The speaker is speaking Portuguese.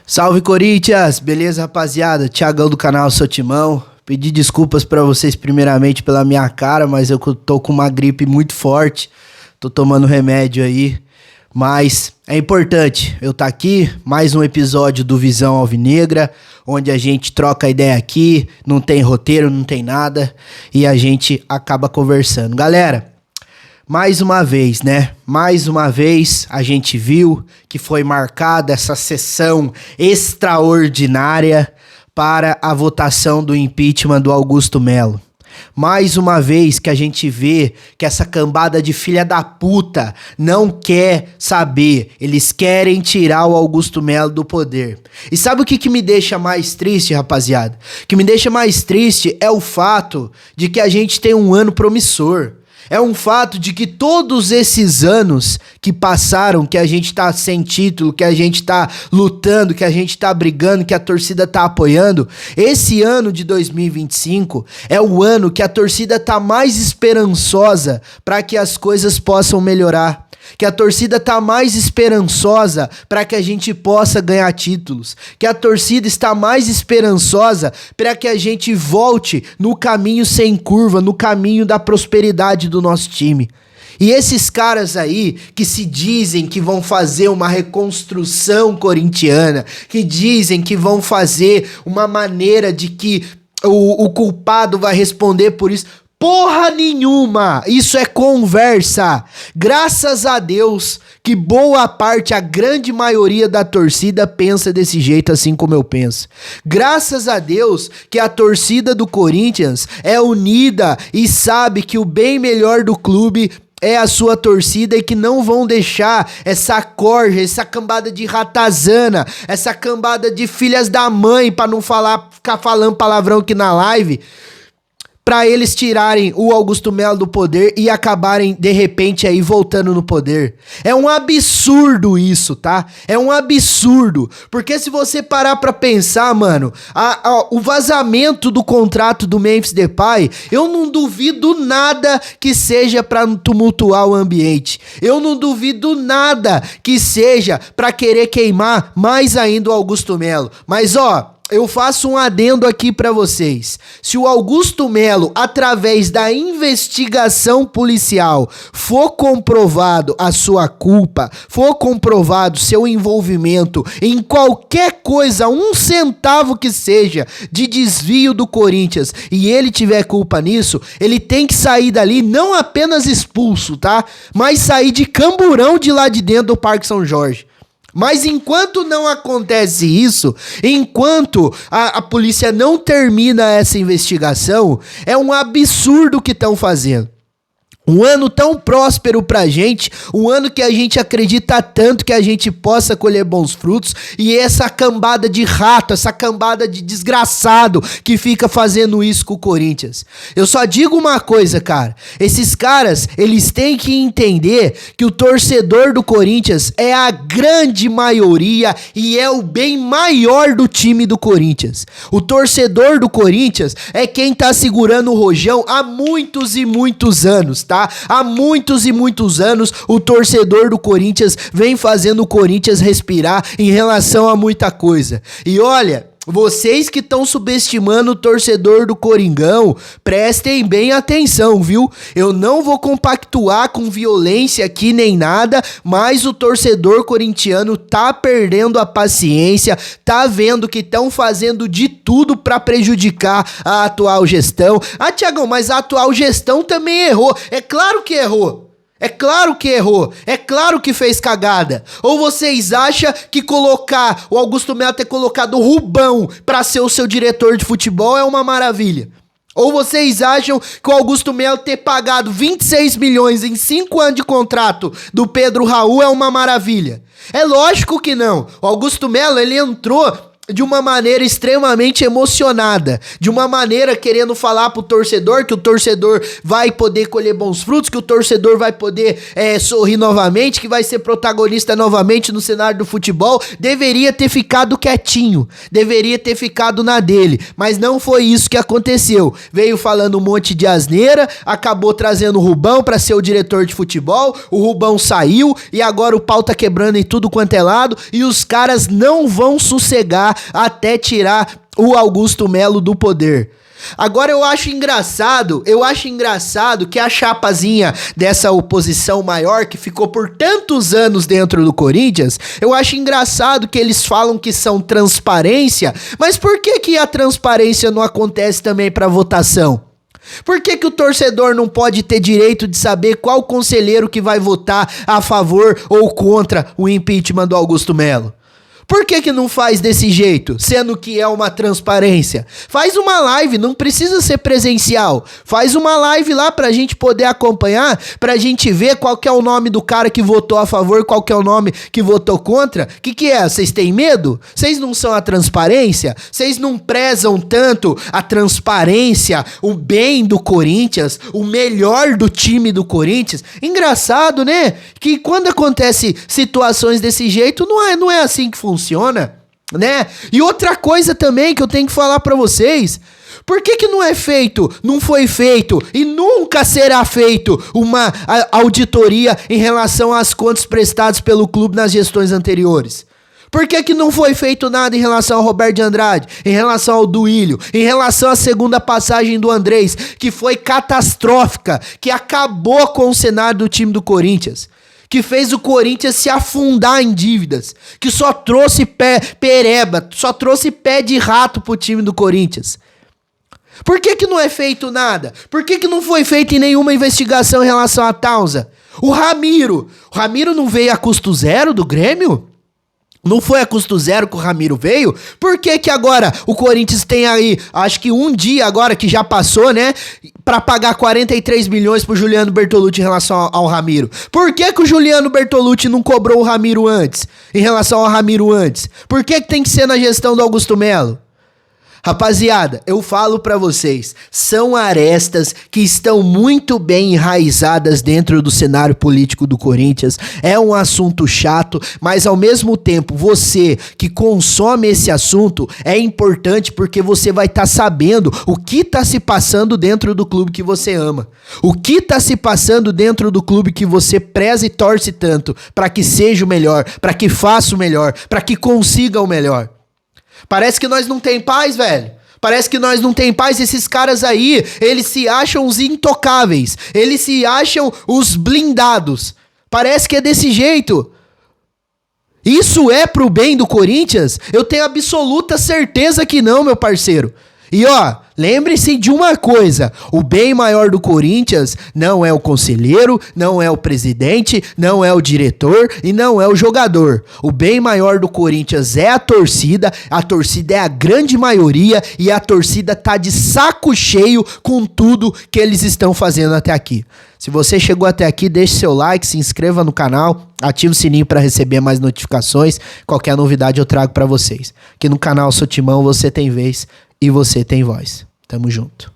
Salve Corinthians, beleza rapaziada? Thiagão do canal Seu Timão. Pedi desculpas pra vocês primeiramente pela minha cara, mas eu tô com uma gripe muito forte. Tô tomando remédio aí, mas é importante eu tá aqui, mais um episódio do Visão Alvinegra, onde a gente troca ideia aqui, não tem roteiro, não tem nada, e a gente acaba conversando. Galera, mais uma vez, né? Mais uma vez a gente viu que foi marcada essa sessão extraordinária para a votação do impeachment do Augusto Melo. Mais uma vez que a gente vê que essa cambada de filha da puta não quer saber. Eles querem tirar o Augusto Melo do poder. E sabe o que me deixa mais triste, rapaziada? O que me deixa mais triste é o fato de que a gente tem um ano promissor. É um fato de que todos esses anos que passaram, que a gente tá sem título, que a gente tá lutando, que a gente tá brigando, que a torcida tá apoiando, esse ano de 2025 é o ano que a torcida tá mais esperançosa para que as coisas possam melhorar. Que a torcida tá mais esperançosa para que a gente possa ganhar títulos. Que a torcida está mais esperançosa para que a gente volte no caminho sem curva, no caminho da prosperidade do nosso time. E esses caras aí que se dizem que vão fazer uma reconstrução corintiana, que dizem que vão fazer uma maneira de que o culpado vai responder por isso. Porra nenhuma, isso é conversa. Graças a Deus que boa parte, a grande maioria da torcida pensa desse jeito assim como eu penso. Graças a Deus que a torcida do Corinthians é unida e sabe que o bem melhor do clube é a sua torcida e que não vão deixar essa corja, essa cambada de ratazana, essa cambada de filhas da mãe, pra não ficar falando palavrão aqui na live, pra eles tirarem o Augusto Melo do poder e acabarem, de repente, aí voltando no poder. É um absurdo isso, tá? É um absurdo. Porque se você parar pra pensar, mano, o vazamento do contrato do Memphis Depay, eu não duvido nada que seja pra tumultuar o ambiente. Eu não duvido nada que seja pra querer queimar mais ainda o Augusto Melo. Mas, ó, eu faço um adendo aqui pra vocês. Se o Augusto Melo, através da investigação policial, for comprovado a sua culpa, for comprovado seu envolvimento em qualquer coisa, 1 centavo que seja, de desvio do Corinthians, e ele tiver culpa nisso, ele tem que sair dali não apenas expulso, tá? Mas sair de camburão de lá de dentro do Parque São Jorge. Mas enquanto não acontece isso, enquanto a polícia não termina essa investigação, é um absurdo o que estão fazendo. Um ano tão próspero pra gente, um ano que a gente acredita tanto que a gente possa colher bons frutos, e essa cambada de rato, essa cambada de desgraçado que fica fazendo isso com o Corinthians. Eu só digo uma coisa, cara, esses caras, eles têm que entender que o torcedor do Corinthians é a grande maioria e é o bem maior do time do Corinthians. O torcedor do Corinthians é quem tá segurando o rojão há muitos e muitos anos, tá? Há muitos e muitos anos o torcedor do Corinthians vem fazendo o Corinthians respirar em relação a muita coisa. E olha, vocês que estão subestimando o torcedor do Coringão, prestem bem atenção, viu? Eu não vou compactuar com violência aqui nem nada, mas o torcedor corintiano tá perdendo a paciência, tá vendo que estão fazendo de tudo pra prejudicar a atual gestão. Ah, Thiagão, mas a atual gestão também errou. É claro que errou. É claro que errou, é claro que fez cagada. Ou vocês acham que colocar o Augusto Melo, ter colocado o Rubão pra ser o seu diretor de futebol é uma maravilha? Ou vocês acham que o Augusto Melo ter pagado 26 milhões em 5 anos de contrato do Pedro Raul é uma maravilha? É lógico que não. O Augusto Melo, ele entrou de uma maneira extremamente emocionada, de uma maneira querendo falar pro torcedor que o torcedor vai poder colher bons frutos, que o torcedor vai poder sorrir novamente, que vai ser protagonista novamente no cenário do futebol. Deveria ter ficado quietinho, deveria ter ficado na dele, mas não foi isso que aconteceu. Veio falando um monte de asneira, acabou trazendo o Rubão pra ser o diretor de futebol, o Rubão saiu e agora o pau tá quebrando em tudo quanto é lado e os caras não vão sossegar até tirar o Augusto Melo do poder. Agora eu acho engraçado que a chapazinha dessa oposição maior que ficou por tantos anos dentro do Corinthians, eu acho engraçado que eles falam que são transparência, mas por que a transparência não acontece também para votação? Por que o torcedor não pode ter direito de saber qual conselheiro que vai votar a favor ou contra o impeachment do Augusto Melo? Por que não faz desse jeito, sendo que é uma transparência? Faz uma live, não precisa ser presencial. Faz uma live lá pra gente poder acompanhar, pra gente ver qual que é o nome do cara que votou a favor, qual que é o nome que votou contra. Que é? Vocês têm medo? Vocês não são a transparência? Vocês não prezam tanto a transparência, o bem do Corinthians, o melhor do time do Corinthians? Engraçado, né? Que quando acontece situações desse jeito, não é assim que funciona, né? E outra coisa também que eu tenho que falar pra vocês, por que não foi feito e nunca será feito uma auditoria em relação às contas prestadas pelo clube nas gestões anteriores? Por que não foi feito nada em relação ao Roberto de Andrade, em relação ao Duílio, em relação à segunda passagem do Andrés, que foi catastrófica, que acabou com o cenário do time do Corinthians, que fez o Corinthians se afundar em dívidas, que só trouxe pereba, só trouxe pé de rato pro time do Corinthians? Por que não é feito nada? Por que não foi feita nenhuma investigação em relação a Tausa? O Ramiro não veio a custo zero do Grêmio? Não foi a custo zero que o Ramiro veio? Por que agora o Corinthians tem aí, acho que um dia agora que já passou, né? Pra pagar 43 milhões pro Juliano Bertolucci em relação ao Ramiro? Por que o Juliano Bertolucci não cobrou o Ramiro antes? Em relação ao Ramiro antes? Por que tem que ser na gestão do Augusto Melo? Rapaziada, eu falo pra vocês, são arestas que estão muito bem enraizadas dentro do cenário político do Corinthians. É um assunto chato, mas ao mesmo tempo, você que consome esse assunto, é importante porque você vai estar sabendo o que tá se passando dentro do clube que você ama. O que tá se passando dentro do clube que você preza e torce tanto pra que seja o melhor, pra que faça o melhor, pra que consiga o melhor. Parece que nós não tem paz, velho. Parece que nós não tem paz. Esses caras aí, eles se acham os intocáveis. Eles se acham os blindados. Parece que é desse jeito. Isso é pro bem do Corinthians? Eu tenho absoluta certeza que não, meu parceiro. E ó, lembre-se de uma coisa, o bem maior do Corinthians não é o conselheiro, não é o presidente, não é o diretor e não é o jogador. O bem maior do Corinthians é a torcida é a grande maioria e a torcida tá de saco cheio com tudo que eles estão fazendo até aqui. Se você chegou até aqui, deixe seu like, se inscreva no canal, ative o sininho para receber mais notificações. Qualquer novidade eu trago para vocês. Aqui no canal Sou Timão, você tem vez e você tem voz. Tamo junto.